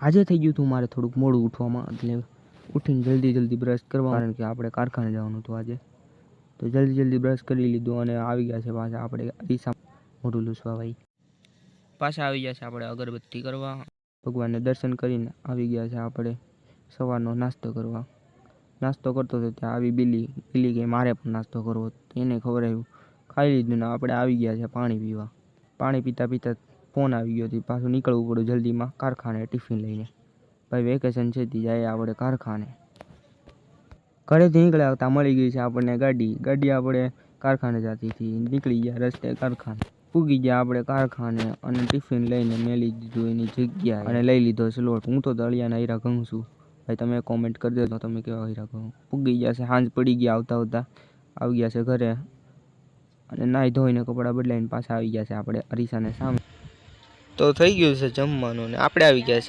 આજે થઈ ગયું હતું મારે થોડુંક મોડું ઉઠવામાં, એટલે ઉઠીને જલ્દી બ્રશ કરવા, કારણ કે આપણે કારખાને જવાનું હતું આજે. તો જલ્દી બ્રશ કરી લીધું અને આવી ગયા છે પાછા આપણે અરીસા મોઢું લૂછવા ભાઈ. પાછા આવી ગયા છે આપણે અગરબત્તી કરવા, ભગવાનને દર્શન કરીને આવી ગયા છે આપણે સવારનો નાસ્તો કરવા. નાસ્તો કરતો હતો ત્યાં આવી બિલી કે મારે પણ નાસ્તો કરવો, એને ખબર આવ્યું, ખાઈ લીધું ને આપણે આવી ગયા છે પાણી પીવા. પાણી પીતા ફોન આવી ગયો હતી, પાછું નીકળવું પડ્યું જલ્દીમાં કારખાને ટિફિન લઈને. ભાઈ વેકેશન છે તે જાય આપણે કારખાને. ઘરેથી નીકળ્યા આવતા મળી ગઈ છે આપણને ગાડી આપણે કારખાને જતી હતી, નીકળી ગયા રસ્તે કારખાને. પૂગી ગયા આપણે કારખાને અને ટિફિન લઈને મેલી દીધું એની જગ્યાએ અને લઈ લીધો સ્લોટ. હું તો દળિયાના હીરા ઘઉં છું ભાઈ, તમે કોમેન્ટ કરી દેજો તમે કેવા હીરા ઘઉં. પૂગી ગયા છે, સાંજ પડી ગયા આવતા આવી ગયા છે ઘરે અને નાહી ધોઈને કપડાં બદલાઈને પાછા આવી ગયા છે આપણે અરીસાને સામે. તો થઈ ગયું છે જમવાનું ને આપણે આવી ગયા છે